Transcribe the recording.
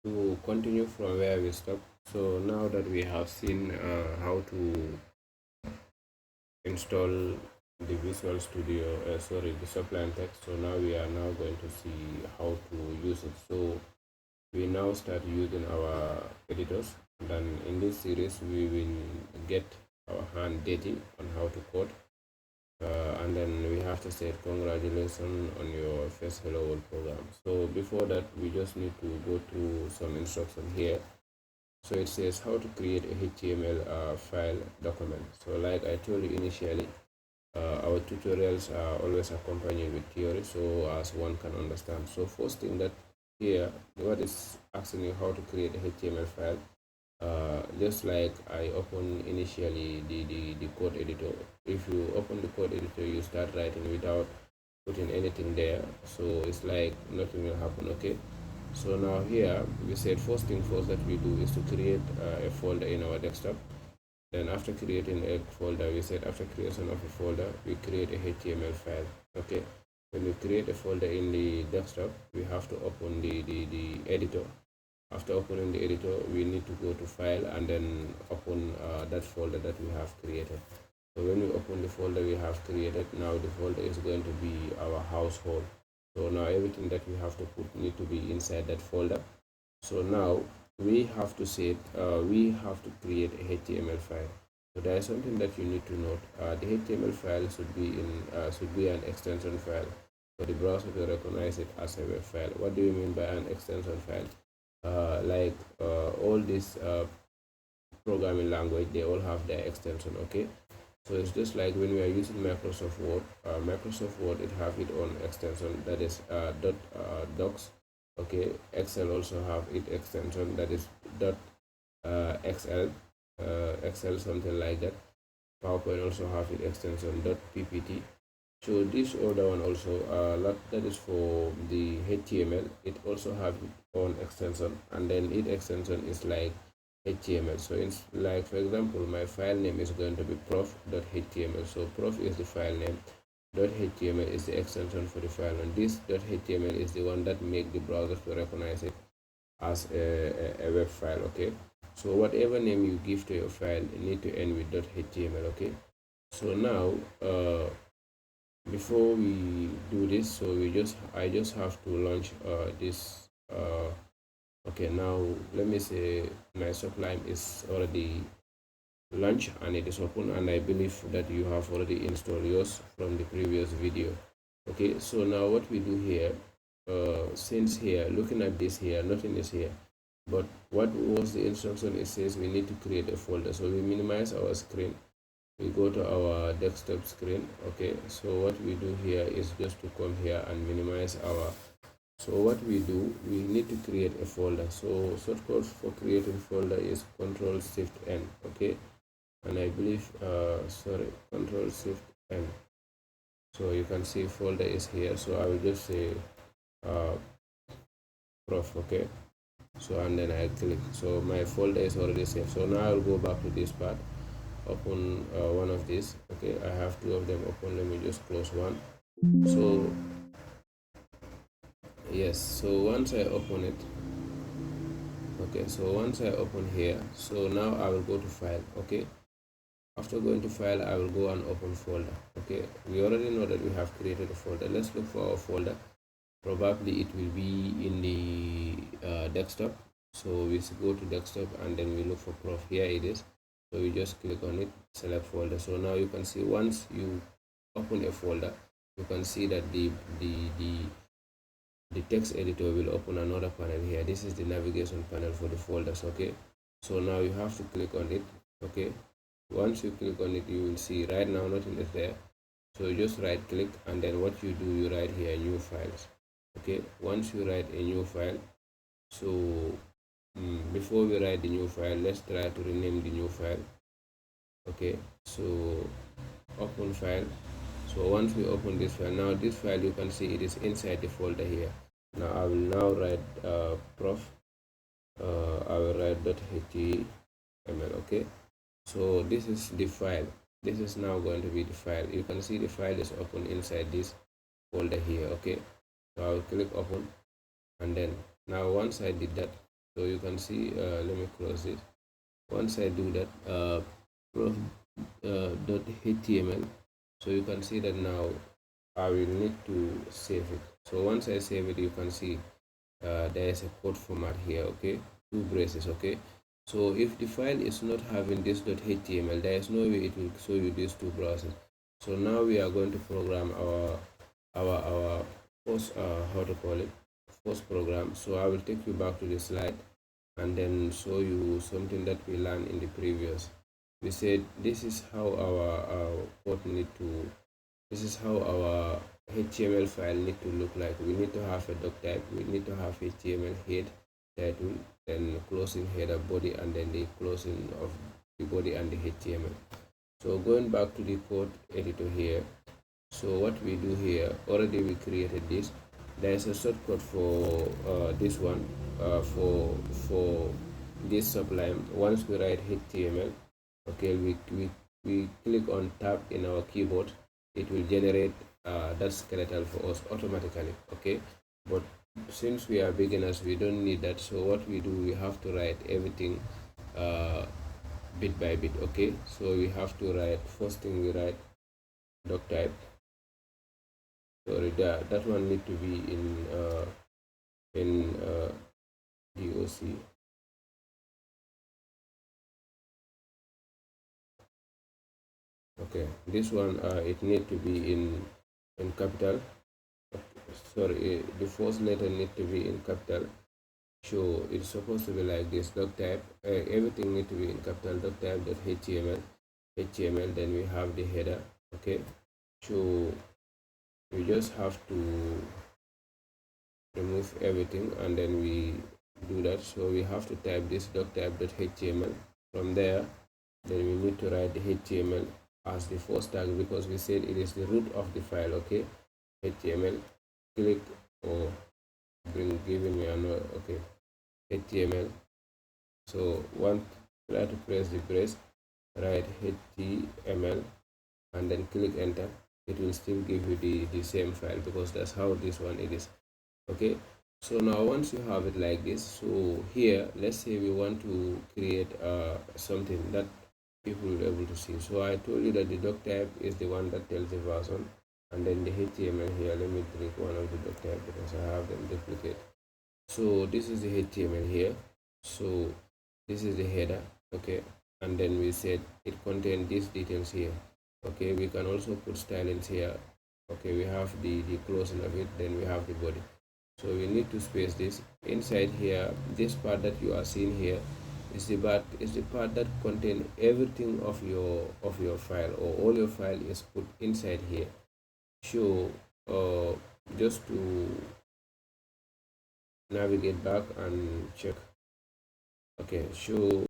to continue from where we stopped. So now that we have seen how to install the Visual Studio, sorry, the Sublime Text. So now we are now going to see how to use it. So we now start using our editors. Then in this series, we will get our hand dirty on how to code. And then we have to say congratulations on your first Hello World program. So before that, we just need to go through some instruction here. So it says how to create a HTML file document. So like I told you initially, our tutorials are always accompanied with theory, so as one can understand. So first thing that here, what is asking you how to create a HTML file, just like I open initially the code editor. If you open the code editor, you start writing without putting anything there, so it's like nothing will happen. Okay, so now here we said first thing first that we do is to create a folder in our desktop. Then after creating a folder, we said after creation of a folder, we create a HTML file. Okay, when we create a folder in the desktop, we have to open the editor. After opening the editor, we need to go to file and then open that folder that we have created. So when we open the folder we have created, now the folder is going to be our household. So now everything that we have to put need to be inside that folder. So now we have to set, we have to create a HTML file. So there is something that you need to note. The HTML file should be an extension file for the browser to recognize it as a web file. What do you mean by an extension file? All these programming language, they all have their extension. Okay, so it's just like when we are using Microsoft Word. Microsoft Word, it have its own extension that is docs. Okay, Excel also have its extension that is dot xl, Excel, something like that. PowerPoint also have its extension dot ppt. So this other one also, that is for the HTML. It also have its own extension, and then its extension is like HTML. So it's like, for example, my file name is going to be prof.html. So prof is the file name, .html is the extension for the file, and this .html is the one that make the browser to recognize it as a web file. Okay, so whatever name you give to your file, you need to end with .html. Okay, so now before we do this, so I just have to launch this. Okay, now let me say my Sublime is already launched and it is open, and I believe that you have already installed yours from the previous video. Okay, so now what we do here, since here looking at this here, nothing is here, but what was the instruction? It says we need to create a folder. So we minimize our screen, we go to our desktop screen. Okay, so what we do here is just to come here and minimize our, so what we do, we need to create a folder. So shortcut for creating folder is Control Shift N. Okay, and I believe sorry, Control Shift N. So you can see folder is here. So I will just say uh, prof. Okay, so and then I click. So my folder is already saved. So now I'll go back to this part, open one of these. Okay, I have two of them open. Let me just close one. So yes, so once I open it, okay, so once I open here, so now I will go to file. Okay, after going to file, I will go and open folder. Okay, we already know that we have created a folder. Let's look for our folder. Probably it will be in the desktop. So we go to desktop and then we look for prof. Here it is. So you just click on it, select folder. So now you can see once you open a folder, you can see that the text editor will open another panel here. This is the navigation panel for the folders. Okay, so now you have to click on it. Okay, once you click on it, you will see right now nothing is there. So you just right click, and then what you do, you write here new files. Okay, once you write a new file, so before we write the new file, let's try to rename the new file. Okay, so open file. So once we open this file, now this file, you can see it is inside the folder here. Now I will now write prof. I will write .html. Okay, so this is the file. This is now going to be the file. You can see the file is open inside this folder here. Okay, so I will click open, and then now once I did that, So you can see, let me close this. Once I do that, prof dot html, so you can see that now I will need to save it. So once I save it, you can see there is a code format here, okay, two braces, okay. So if the file is not having this .html, there is no way it will show you these two braces. So now we are going to program our first, how to call it, first program. So I will take you back to the slide and then show you something that we learned in the previous. We said this is how our code need to, this is how our HTML file need to look like. We need to have a doc type, we need to have HTML head, title, then closing header, body, and then the closing of the body and the HTML. So going back to the code editor here, so what we do here, already we created this. There is a shortcut for this one, for this Sublime. Once we write HTML, okay, we click on tab in our keyboard, it will generate that skeletal for us automatically, okay. But since we are beginners, we don't need that. So what we do, we have to write everything bit by bit, okay. So we have to write, first thing we write doc type. Sorry, that one need to be in doc. Okay, this one, it need to be in capital. Sorry, the first letter need to be in capital. So it's supposed to be like this: doc type, everything need to be in capital. Doc type dot html. Then we have the header, okay. So we just have to remove everything and then we do that. So we have to type this doc type dot html. From there, then we need to write the html as the first tag, because we said it is the root of the file, okay. HTML, click or bring, giving me another, okay, HTML. So one, try to press the brace, write HTML, and then click enter. It will still give you the same file, because that's how this one it is, okay. So now once you have it like this, so here let's say we want to create something that people will be able to see. So I told you that the doc type is the one that tells the version, and then the HTML here, let me delete one of the doc type because I have them duplicate. So this is the HTML here, so this is the header, okay, and then we said it contains these details here, okay. We can also put stylings here, okay. We have the closing of it, then we have the body. So we need to space this inside here. This part that you are seeing here is the part that contain everything of your file, or all your file is put inside here. So just to navigate back and check, okay. So